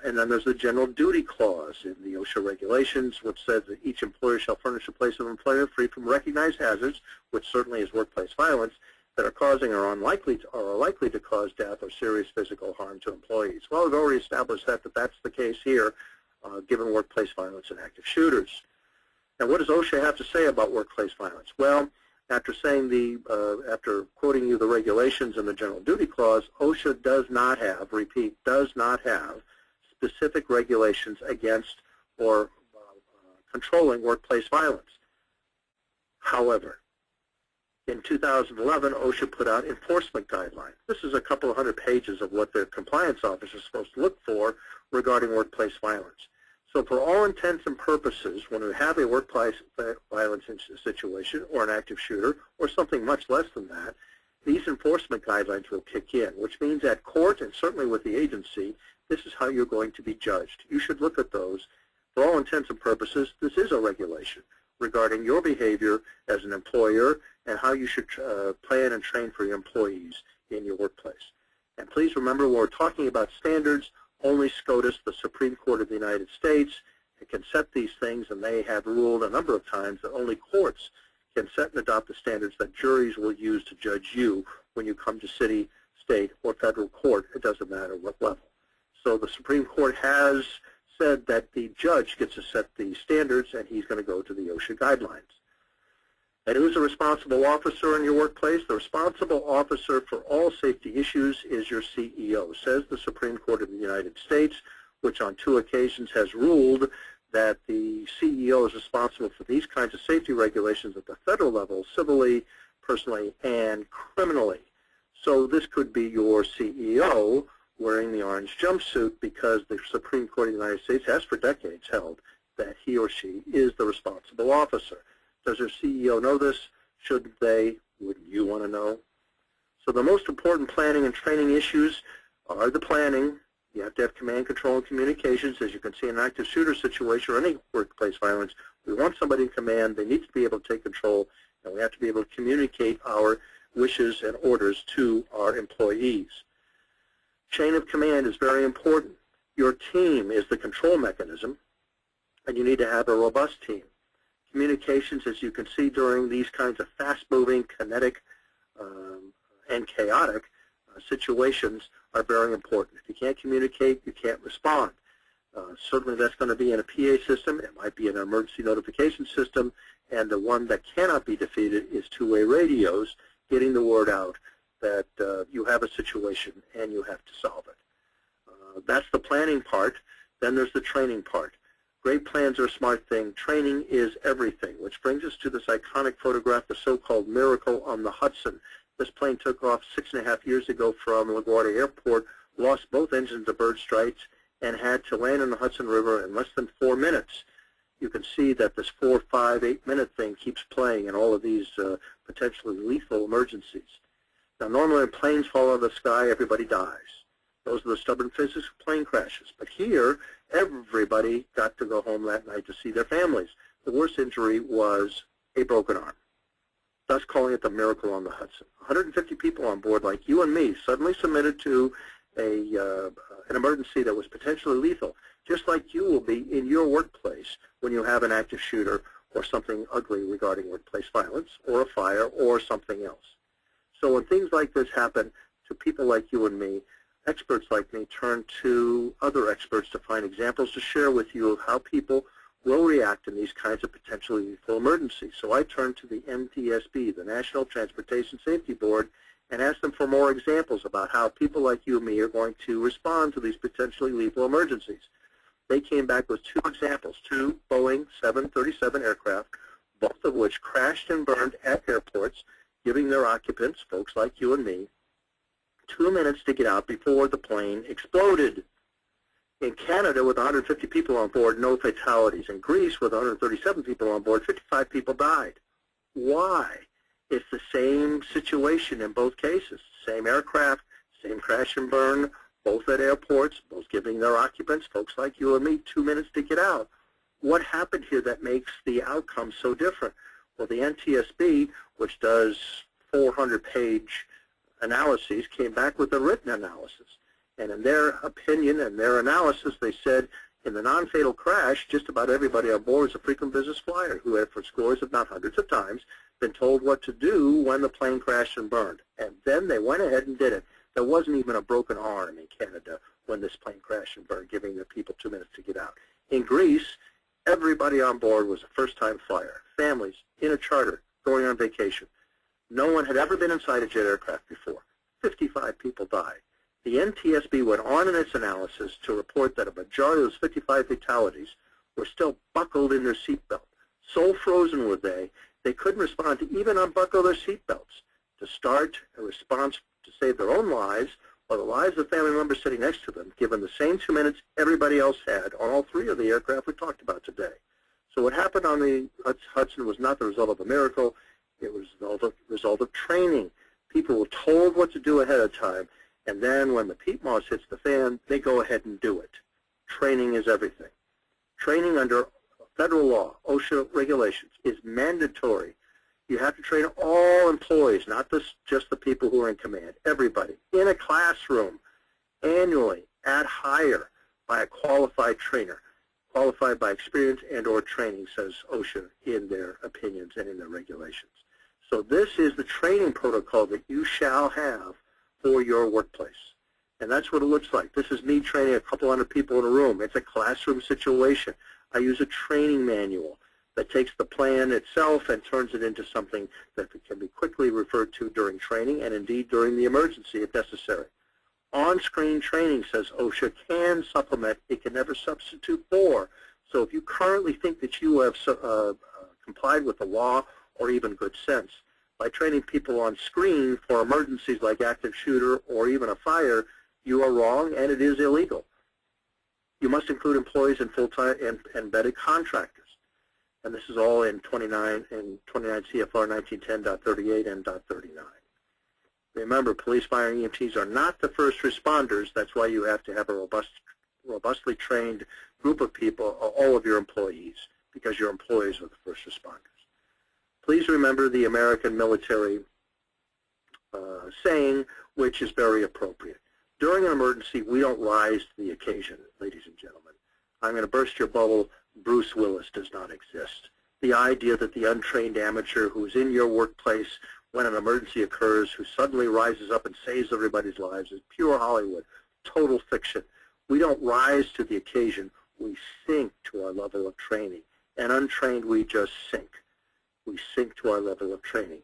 And then there's the general duty clause in the OSHA regulations, which says that each employer shall furnish a place of employment free from recognized hazards, which certainly is workplace violence, that are causing or are likely to cause death or serious physical harm to employees. Well, we've already established that that's the case here, given workplace violence and active shooters. Now, what does OSHA have to say about workplace violence? Well, after quoting you the regulations and the general duty clause, OSHA does not have, repeat, does not have specific regulations against or controlling workplace violence. However, in 2011, OSHA put out enforcement guidelines. This is a couple of 100 pages of what the compliance officer is supposed to look for regarding workplace violence. So for all intents and purposes, when we have a workplace violence situation or an active shooter or something much less than that, these enforcement guidelines will kick in, which means at court and certainly with the agency, this is how you're going to be judged. You should look at those. For all intents and purposes, this is a regulation regarding your behavior as an employer and how you should plan and train for your employees in your workplace. And please remember, when we're talking about standards, only SCOTUS, the Supreme Court of the United States, can set these things, and they have ruled a number of times that only courts can set and adopt the standards that juries will use to judge you when you come to city, state, or federal court. It doesn't matter what level. So the Supreme Court has said that the judge gets to set the standards, and he's going to go to the OSHA guidelines. And who's a responsible officer in your workplace? The responsible officer for all safety issues is your CEO, says the Supreme Court of the United States, which on 2 occasions has ruled that the CEO is responsible for these kinds of safety regulations at the federal level, civilly, personally, and criminally. So this could be your CEO wearing the orange jumpsuit because the Supreme Court of the United States has for decades held that he or she is the responsible officer. Does your CEO know this? Shouldn't they? Wouldn't you want to know? So the most important planning and training issues are the planning. You have to have command, control, and communications. As you can see in an active shooter situation or any workplace violence, we want somebody in command. They need to be able to take control, and we have to be able to communicate our wishes and orders to our employees. Chain of command is very important. Your team is the control mechanism, and you need to have a robust team. Communications, as you can see during these kinds of fast-moving, kinetic, and chaotic situations, are very important. If you can't communicate, you can't respond. Certainly that's going to be in a PA system. It might be an emergency notification system, and the one that cannot be defeated is two-way radios, getting the word out that you have a situation and you have to solve it. That's the planning part. Then there's the training part. Great plans are a smart thing. Training is everything, which brings us to this iconic photograph, the so-called Miracle on the Hudson. This plane took off 6.5 years ago from LaGuardia Airport, lost both engines of bird strikes, and had to land in the Hudson River in less than 4 minutes. You can see that this 4, 5, 8-minute thing keeps playing in all of these potentially lethal emergencies. Now, normally when planes fall out of the sky, everybody dies. Those are the stubborn physics of plane crashes. But here, everybody got to go home that night to see their families. The worst injury was a broken arm, thus calling it the Miracle on the Hudson. 150 people on board, like you and me, suddenly submitted to an emergency that was potentially lethal, just like you will be in your workplace when you have an active shooter or something ugly regarding workplace violence or a fire or something else. So when things like this happen to people like you and me, experts like me turn to other experts to find examples to share with you of how people will react in these kinds of potentially lethal emergencies. So I turned to the NTSB, the National Transportation Safety Board, and asked them for more examples about how people like you and me are going to respond to these potentially lethal emergencies. They came back with 2 examples, 2 Boeing 737 aircraft, both of which crashed and burned at airports, giving their occupants, folks like you and me, 2 minutes to get out before the plane exploded. In Canada, with 150 people on board, no fatalities. In Greece, with 137 people on board, 55 people died. Why? It's the same situation in both cases. Same aircraft, same crash and burn, both at airports, both giving their occupants, folks like you and me, 2 minutes to get out. What happened here that makes the outcome so different? Well, the NTSB, which does 400-page analyses, came back with a written analysis. And in their opinion and their analysis, they said in the non-fatal crash, just about everybody on board was a frequent business flyer who had, for scores if not hundreds of times, been told what to do when the plane crashed and burned. And then they went ahead and did it. There wasn't even a broken arm in Canada when this plane crashed and burned, giving the people 2 minutes to get out. In Greece, everybody on board was a first-time flyer, families in a charter going on vacation. No one had ever been inside a jet aircraft before. 55 people died. The NTSB went on in its analysis to report that a majority of those 55 fatalities were still buckled in their seatbelt. So frozen were they couldn't respond to even unbuckle their seatbelts to start a response to save their own lives or the lives of family members sitting next to them, given the same 2 minutes everybody else had on all 3 of the aircraft we talked about today. So what happened on the Hudson was not the result of a miracle. It was the result of training. People were told what to do ahead of time, and then when the peat moss hits the fan, they go ahead and do it. Training is everything. Training under federal law, OSHA regulations, is mandatory. You have to train all employees, not just the people who are in command, everybody, in a classroom, annually, at hire, by a qualified trainer, qualified by experience and or training, says OSHA in their opinions and in their regulations. So this is the training protocol that you shall have for your workplace. And that's what it looks like. This is me training a couple hundred people in a room. It's a classroom situation. I use a training manual that takes the plan itself and turns it into something that can be quickly referred to during training and indeed during the emergency if necessary. On-screen training, says OSHA, can supplement. It can never substitute for. So if you currently think that you have complied with the law or even good sense, by training people on screen for emergencies like active shooter or even a fire, you are wrong and it is illegal. You must include employees and full-time and embedded contractors. And this is all in 29 CFR 1910.38 and .39. Remember, police, fire, and EMTs are not the first responders. That's why you have to have a robustly trained group of people, all of your employees, because your employees are the first responders. Please remember the American military saying, which is very appropriate. During an emergency, we don't rise to the occasion, ladies and gentlemen. I'm going to burst your bubble. Bruce Willis does not exist. The idea that the untrained amateur who's in your workplace when an emergency occurs, who suddenly rises up and saves everybody's lives, is pure Hollywood, total fiction. We don't rise to the occasion. We sink to our level of training. And untrained, we just sink. We sink to our level of training.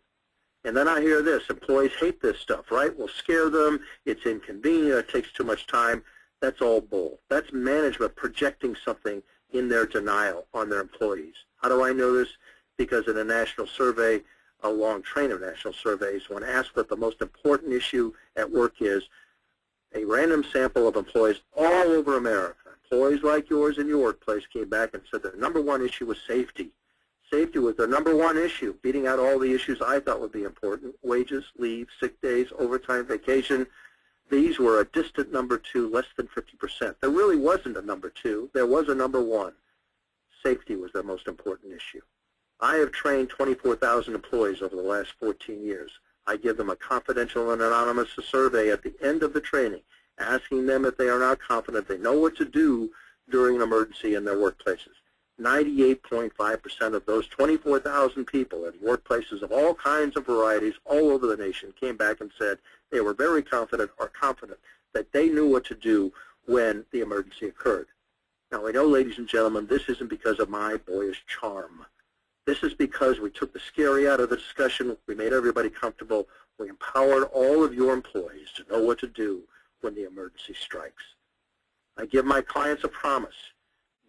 And then I hear this, employees hate this stuff, right? We'll scare them, it's inconvenient, it takes too much time. That's all bull. That's management projecting something in their denial on their employees. How do I know this? Because in a national survey, a long train of national surveys, when asked what the most important issue at work is, a random sample of employees all over America, employees like yours in your workplace, came back and said their number one issue was safety. Safety was their number one issue, beating out all the issues I thought would be important: wages, leave, sick days, overtime, vacation. These were a distant number two, less than 50%. There really wasn't a number two. There was a number one. Safety was their most important issue. I have trained 24,000 employees over the last 14 years. I give them a confidential and anonymous survey at the end of the training, asking them if they are not confident they know what to do during an emergency in their workplaces. 98.5% of those 24,000 people in workplaces of all kinds of varieties all over the nation came back and said they were very confident or confident that they knew what to do when the emergency occurred. Now, I know, ladies and gentlemen, this isn't because of my boyish charm. This is because we took the scary out of the discussion, we made everybody comfortable, we empowered all of your employees to know what to do when the emergency strikes. I give my clients a promise.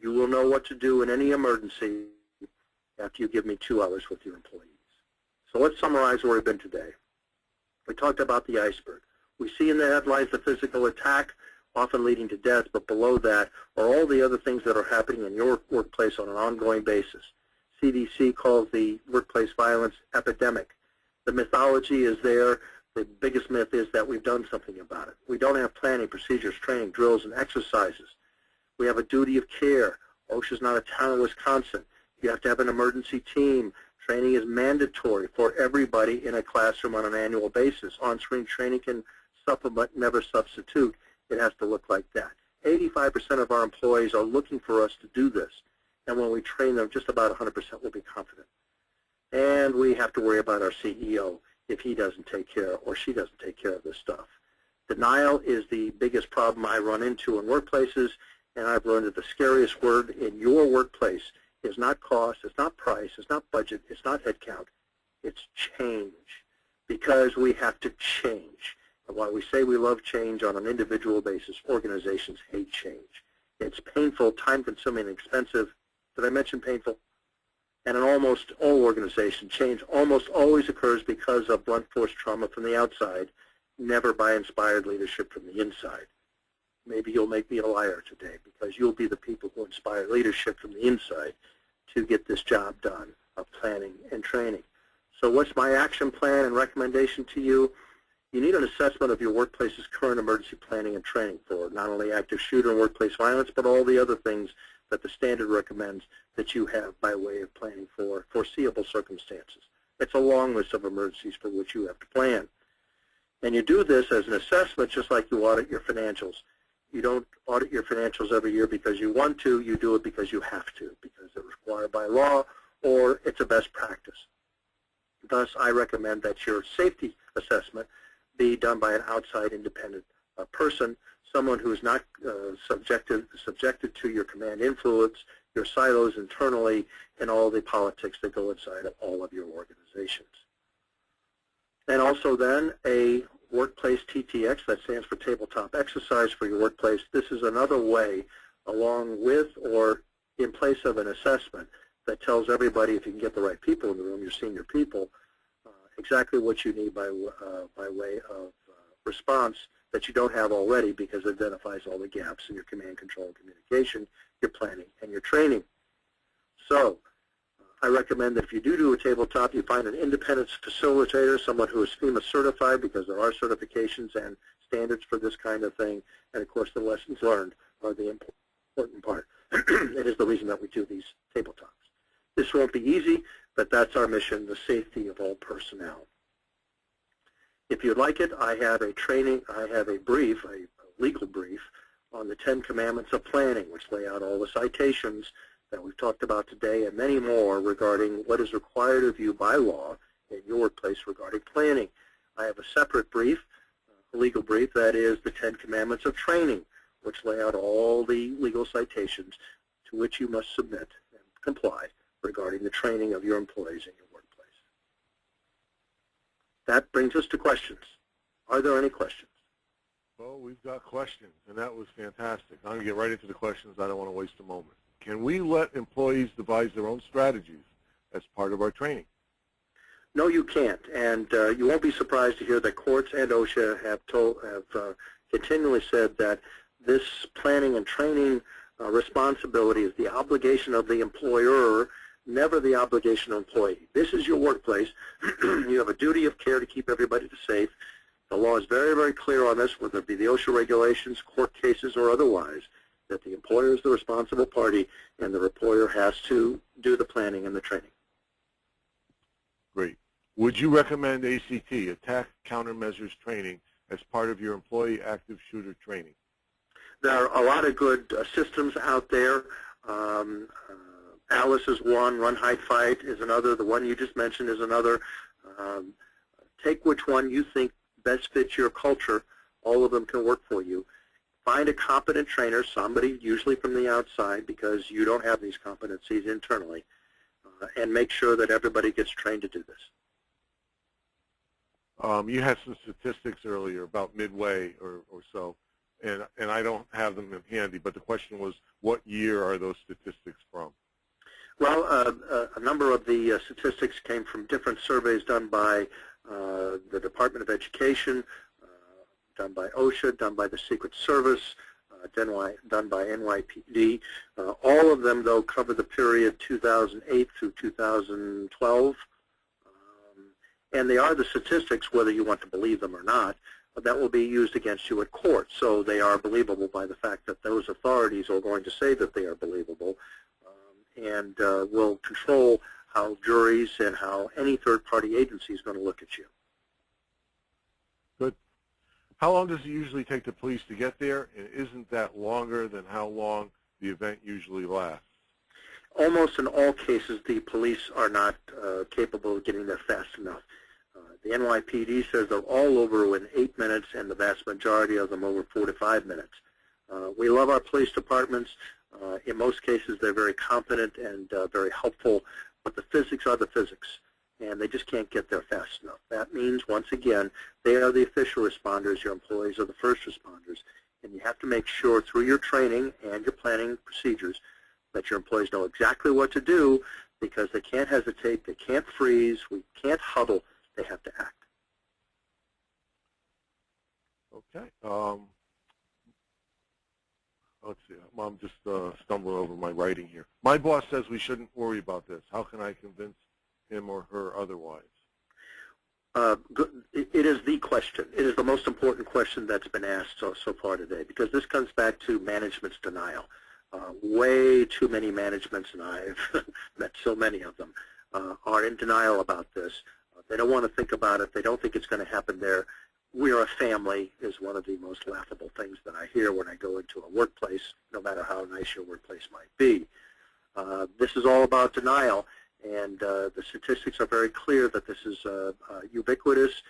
You will know what to do in any emergency after you give me 2 hours with your employees. So let's summarize where we've been today. We talked about the iceberg. We see in the headlines the physical attack, often leading to death, but below that are all the other things that are happening in your workplace on an ongoing basis. CDC calls the workplace violence epidemic. The mythology is there. The biggest myth is that we've done something about it. We don't have planning, procedures, training, drills, and exercises. We have a duty of care. OSHA's not a town in Wisconsin. You have to have an emergency team. Training is mandatory for everybody in a classroom on an annual basis. On-screen training can supplement, never substitute. It has to look like that. 85% of our employees are looking for us to do this. And when we train them, just about 100% will be confident. And we have to worry about our CEO if he doesn't take care or she doesn't take care of this stuff. Denial is the biggest problem I run into in workplaces, and I've learned that the scariest word in your workplace is not cost, it's not price, it's not budget, it's not headcount, it's change, because we have to change. And while we say we love change on an individual basis, organizations hate change. It's painful, time-consuming, and expensive. Did I mention painful? And in almost all organizations, change almost always occurs because of blunt force trauma from the outside, never by inspired leadership from the inside. Maybe you'll make me a liar today because you'll be the people who inspire leadership from the inside to get this job done of planning and training. So what's my action plan and recommendation to you? You need an assessment of your workplace's current emergency planning and training for not only active shooter and workplace violence, but all the other things that the standard recommends that you have by way of planning for foreseeable circumstances. It's a long list of emergencies for which you have to plan. And you do this as an assessment just like you audit your financials. You don't audit your financials every year because you want to. You do it because you have to, because it's required by law or it's a best practice. Thus, I recommend that your safety assessment be done by an outside independent person, someone who is not subjected to your command influence, your silos internally, and all the politics that go inside of all of your organizations. And also then a workplace TTX, that stands for tabletop exercise for your workplace. This is another way, along with or in place of an assessment that tells everybody, if you can get the right people in the room, your senior people, exactly what you need by way of response that you don't have already, because it identifies all the gaps in your command, control, and communication, your planning, and your training. So I recommend that if you do a tabletop, you find an independent facilitator, someone who is FEMA certified, because there are certifications and standards for this kind of thing. And, of course, the lessons learned are the important part. It is the reason that we do these tabletops. This won't be easy, but that's our mission, the safety of all personnel. If you'd like it, I have a brief, a legal brief, on the 10 Commandments of Planning, which lay out all the citations that we've talked about today and many more regarding what is required of you by law in your workplace regarding planning. I have a separate brief, a legal brief, that is the 10 Commandments of Training, which lay out all the legal citations to which you must submit and comply regarding the training of your employees in your workplace. That brings us to questions. Are there any questions?
Well, we've got questions, and that was fantastic. I'm going to get right into the questions. I don't want to waste a moment. Can we let employees devise their own strategies as part of our training?
No, you can't, and you won't be surprised to hear that courts and OSHA have continually said that this planning and training responsibility is the obligation of the employer, never the obligation of employee. This is your workplace. You have a duty of care to keep everybody safe. The law is very, very clear on this, whether it be the OSHA regulations, court cases, or otherwise, that the employer is the responsible party and the employer has to do the planning and the training.
Great. Would you recommend ACT, Attack Countermeasures Training, as part of your employee active shooter training?
There are a lot of good systems out there. Alice is one, Run, Hide, Fight is another, the one you just mentioned is another. Take which one you think best fits your culture. All of them can work for you. Find a competent trainer, somebody usually from the outside, because you don't have these competencies internally, and make sure that everybody gets trained to do this.
You had some statistics earlier about Midway or so, and I don't have them in handy, but the question was, what year are those statistics from?
Well, a number of the statistics came from different surveys done by the Department of Education, done by OSHA, done by the Secret Service, done by NYPD. All of them, though, cover the period 2008 through 2012. And they are the statistics, whether you want to believe them or not, that will be used against you at court. So they are believable by the fact that those authorities are going to say that they are believable, and will control how juries and how any third-party agency is going to look at you.
Good. How long does it usually take the police to get there, and isn't that longer than how long the event usually lasts?
Almost in all cases, the police are not capable of getting there fast enough. The NYPD says they're all over in 8 minutes, and the vast majority of them over 4 to 5 minutes. We love our police departments. In most cases, they're very competent and very helpful, but the physics are the physics, and they just can't get there fast enough. That means, once again, they are the official responders. Your employees are the first responders, and you have to make sure through your training and your planning procedures that your employees know exactly what to do, because they can't hesitate, they can't freeze, we can't huddle, they have to act.
Okay. Let's see. I'm just stumbling over my writing here. My boss says we shouldn't worry about this. How can I convince him or her otherwise?
It is the question. It is the most important question that's been asked so far today, because this comes back to management's denial. Way too many managements, and I've met so many of them, are in denial about this. They don't want to think about it. They don't think it's going to happen there. We are a family is one of the most laughable things that I hear when I go into a workplace, no matter how nice your workplace might be. This is all about denial, and the statistics are very clear that this is ubiquitous,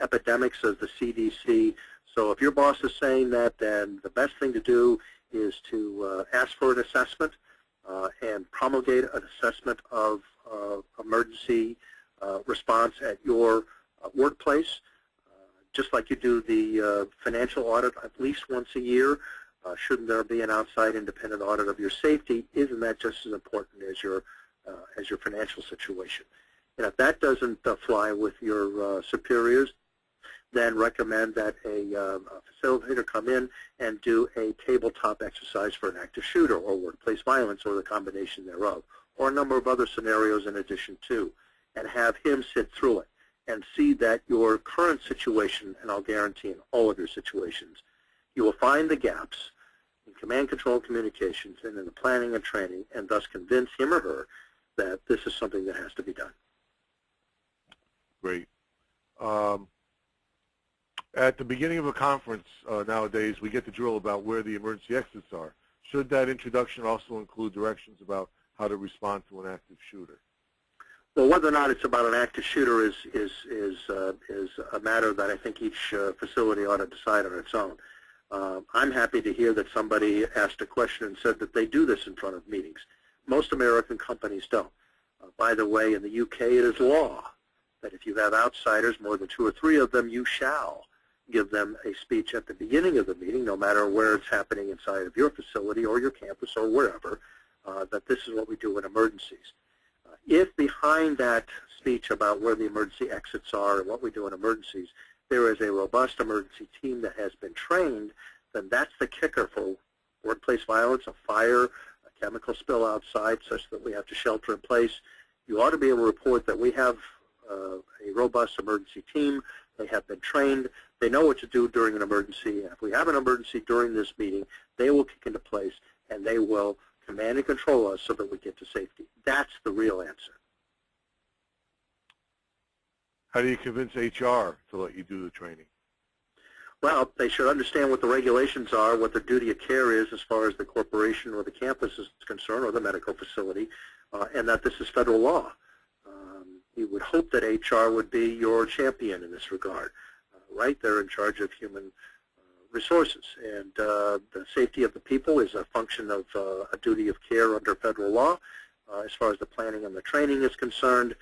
epidemic, says the CDC. So if your boss is saying that, then the best thing to do is to ask for an assessment and promulgate an assessment of emergency response at your workplace. Just like you do the financial audit at least once a year, Shouldn't there be an outside independent audit of your safety? Isn't that just as important as your financial situation? And if that doesn't fly with your superiors, then recommend that a facilitator come in and do a tabletop exercise for an active shooter or workplace violence or the combination thereof, or a number of other scenarios in addition to, and have him sit through it and see that your current situation, and I'll guarantee in all of your situations, you will find the gaps in command control communications and in the planning and training, and thus convince him or her that this is something that has to be done.
Great. At the beginning of a conference nowadays, we get the drill about where the emergency exits are. Should that introduction also include directions about how to respond to an active shooter?
Well, whether or not it's about an active shooter is a matter that I think each facility ought to decide on its own. I'm happy to hear that somebody asked a question and said that they do this in front of meetings. Most American companies don't. By the way, in the UK, it is law that if you have outsiders, more than 2 or 3 of them, you shall give them a speech at the beginning of the meeting, no matter where it's happening inside of your facility or your campus or wherever, that this is what we do in emergencies. If behind that speech about where the emergency exits are and what we do in emergencies, there is a robust emergency team that has been trained, then that's the kicker for workplace violence, a fire, a chemical spill outside such that we have to shelter in place. You ought to be able to report that we have a robust emergency team. They have been trained. They know what to do during an emergency. And if we have an emergency during this meeting, they will kick into place and they will command and control us so that we get to safety. That's the real answer.
How do you convince HR to let you do the training?
Well, they should understand what the regulations are, what their duty of care is as far as the corporation or the campus is concerned or the medical facility, and that this is federal law. You would hope that HR would be your champion in this regard, right? They're in charge of human resources, and the safety of the people is a function of a duty of care under federal law as far as the planning and the training is concerned,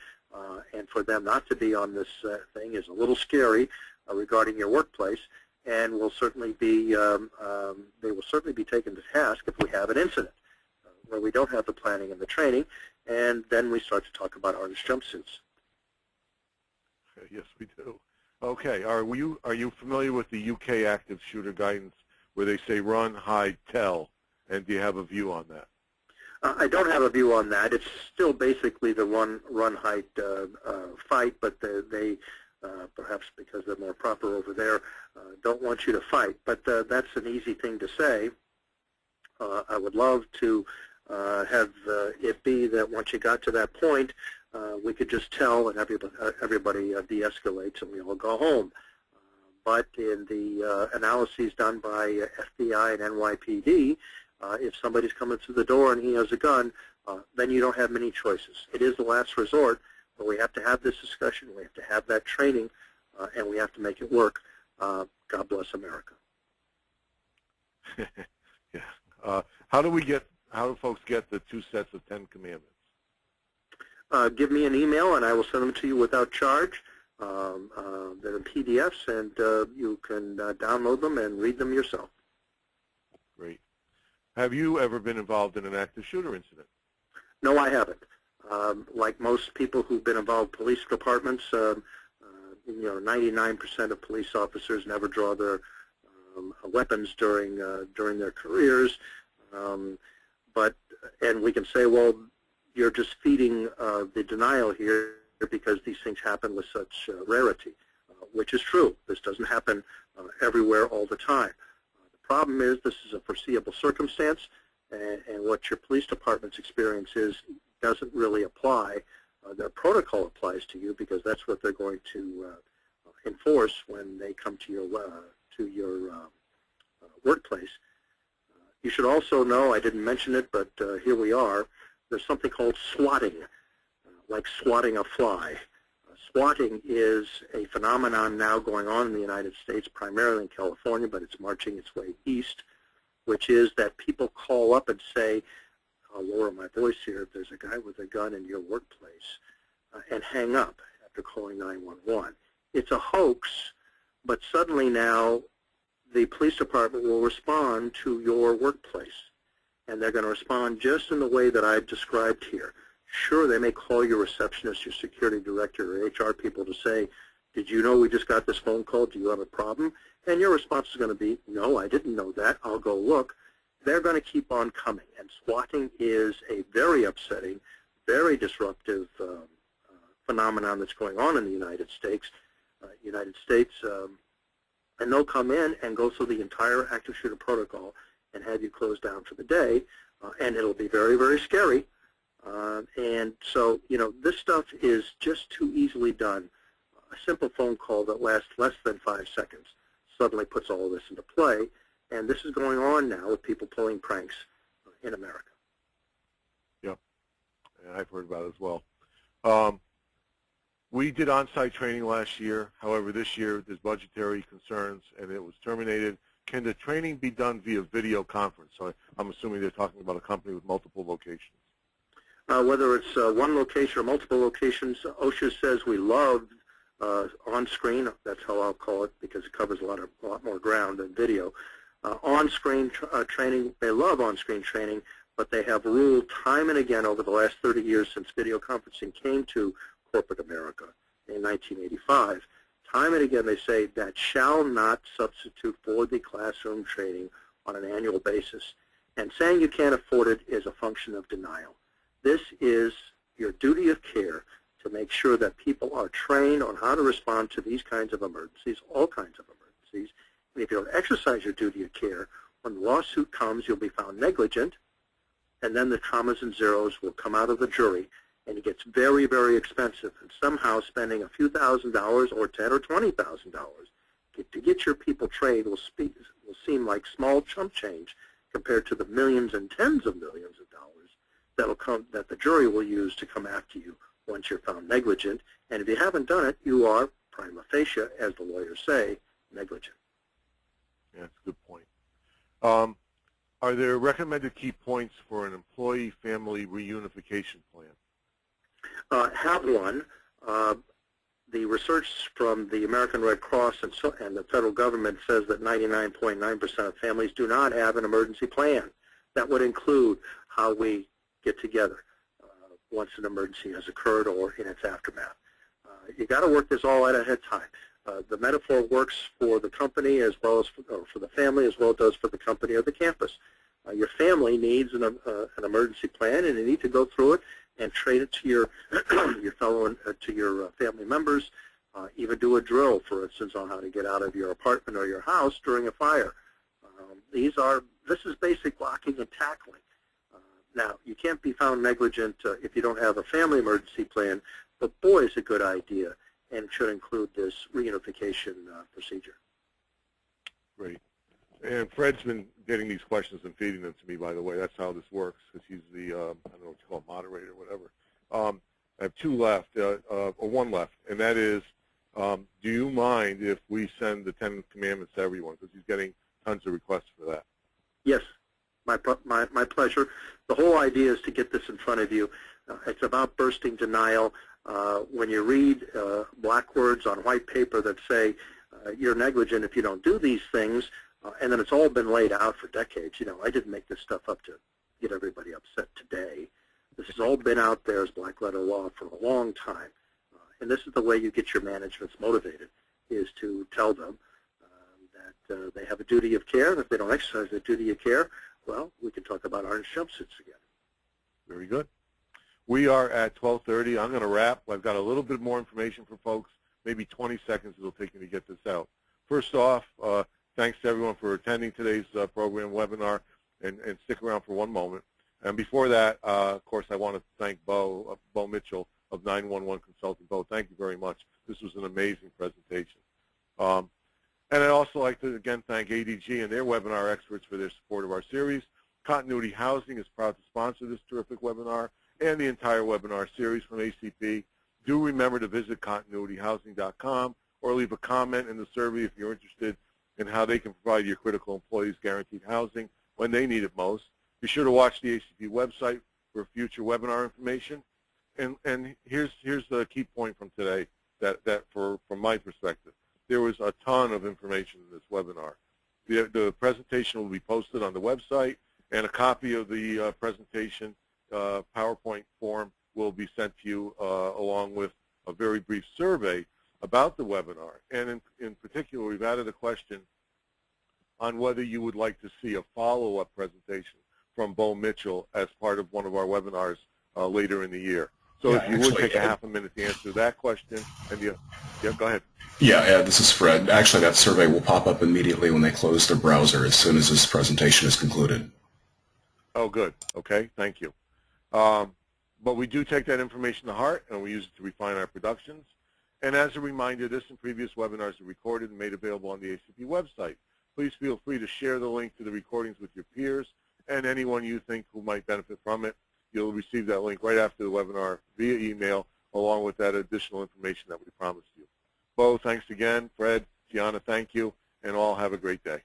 and for them not to be on this thing is a little scary regarding your workplace, and will certainly be they will certainly be taken to task if we have an incident where we don't have the planning and the training, and then we start to talk about orange jumpsuits.
Yes, we do. Okay, are you familiar with the UK active shooter guidance where they say run, hide, tell, and do you have a view on that?
I don't have a view on that. It's still basically the run, hide, fight, but they perhaps because they're more proper over there, don't want you to fight. But that's an easy thing to say. I would love to have it be that once you got to that point, we could just tell and everybody de-escalates and we all go home. But in the analyses done by FBI and NYPD, if somebody's coming through the door and he has a gun, then you don't have many choices. It is the last resort, but we have to have this discussion, we have to have that training, and we have to make it work. God bless America.
Yeah. How do folks get the 2 sets of 10 commandments?
Give me an email and I will send them to you without charge. They're in PDFs and you can download them and read them yourself.
Great. Have you ever been involved in an active shooter incident?
No, I haven't. Like most people who've been involved in police departments, 99% of police officers never draw their weapons during their careers. And we can say, well, you're just feeding the denial here because these things happen with such rarity, which is true. This doesn't happen everywhere all the time. The problem is this is a foreseeable circumstance, and what your police department's experience is doesn't really apply. Their protocol applies to you because that's what they're going to enforce when they come to your workplace. You should also know, I didn't mention it, but here we are, there's something called swatting, like swatting a fly. Swatting is a phenomenon now going on in the United States, primarily in California, but it's marching its way east, which is that people call up and say, I'll lower my voice here if there's a guy with a gun in your workplace, and hang up after calling 911. It's a hoax, but suddenly now the police department will respond to your workplace. And they're going to respond just in the way that I've described here. Sure, they may call your receptionist, your security director, or HR people to say, did you know we just got this phone call? Do you have a problem? And your response is going to be, no, I didn't know that. I'll go look. They're going to keep on coming. And swatting is a very upsetting, very disruptive phenomenon that's going on in the United States. And they'll come in and go through the entire active shooter protocol and have you closed down for the day. And it'll be very, very scary. And so, this stuff is just too easily done. A simple phone call that lasts less than 5 seconds suddenly puts all of this into play. And this is going on now with people pulling pranks in America.
Yep, and I've heard about it as well. We did on-site training last year. However, this year there's budgetary concerns, and it was terminated. Can the training be done via video conference? So I'm assuming they're talking about a company with multiple locations.
Whether it's one location or multiple locations, OSHA says we love on-screen. That's how I'll call it because it covers a lot more ground than video. On-screen training, they love on-screen training, but they have ruled time and again over the last 30 years since video conferencing came to corporate America in 1985. Time and again they say that shall not substitute for the classroom training on an annual basis. And saying you can't afford it is a function of denial. This is your duty of care to make sure that people are trained on how to respond to these kinds of emergencies, all kinds of emergencies. And if you don't exercise your duty of care, when the lawsuit comes, you'll be found negligent, and then the commas and zeros will come out of the jury, and it gets very, very expensive. And somehow spending a few $1,000s or $10,000 or $20,000 to get your people trained will seem like small chump change compared to the millions and tens of millions of dollars that the jury will use to come after you once you're found negligent. And if you haven't done it, you are prima facie, as the lawyers say, negligent.
Yeah, that's a good point. Are there recommended key points for an employee-family reunification plan?
Have one. The research from the American Red Cross and the federal government says that 99.9% of families do not have an emergency plan. That would include how we get together once an emergency has occurred or in its aftermath. You got to work this all out ahead of time. The metaphor works for the company as well as for the family as well as it does for the company or the campus. Your family needs an emergency plan, and you need to go through it and trade it to your your family members. Even do a drill, for instance, on how to get out of your apartment or your house during a fire. This is basic blocking and tackling. Now, you can't be found negligent if you don't have a family emergency plan, but boy, it's a good idea, and it should include this reunification procedure.
Great. And Fred's been getting these questions and feeding them to me, by the way. That's how this works, because he's the, I don't know what you call it, moderator or whatever. I have two left, or one left, and that is, do you mind if we send the 10 Commandments to everyone? Because he's getting tons of requests for that.
Yes, my pleasure. The whole idea is to get this in front of you. It's about bursting denial. When you read black words on white paper that say you're negligent if you don't do these things, and then it's all been laid out for decades. I didn't make this stuff up to get everybody upset today. This has all been out there as black letter law for a long time. And this is the way you get your managements motivated, is to tell them that they have a duty of care, and if they don't exercise their duty of care, well, we can talk about orange jumpsuits again.
Very good. We are at 12:30. I'm going to wrap. I've got a little bit more information for folks, maybe 20 seconds it'll take me to get this out. First off, thanks to everyone for attending today's program webinar, and stick around for one moment. And before that, of course, I want to thank Bo Mitchell of 911 Consulting. Bo, thank you very much. This was an amazing presentation. And I'd also like to, again, thank ADG and their webinar experts for their support of our series. Continuity Housing is proud to sponsor this terrific webinar and the entire webinar series from ACP. Do remember to visit continuityhousing.com or leave a comment in the survey if you're interested in how they can provide your critical employees guaranteed housing when they need it most. Be sure to watch the ACP website for future webinar information. And here's the key point from today from my perspective. There was a ton of information in this webinar. The presentation will be posted on the website, and a copy of the presentation PowerPoint form will be sent to you along with a very brief survey about the webinar. And in particular, we've added a question on whether you would like to see a follow-up presentation from Bo Mitchell as part of one of our webinars later in the year. So if you would take a half a minute to answer that question, and go ahead.
Yeah, Ed, this is Fred. Actually, that survey will pop up immediately when they close their browser as soon as this presentation is concluded.
Oh, good. Okay, thank you. But we do take that information to heart, and we use it to refine our productions. And as a reminder, this and previous webinars are recorded and made available on the ACP website. Please feel free to share the link to the recordings with your peers and anyone you think who might benefit from it. You'll receive that link right after the webinar via email, along with that additional information that we promised you. Bo, thanks again. Fred, Gianna, thank you, and all have a great day.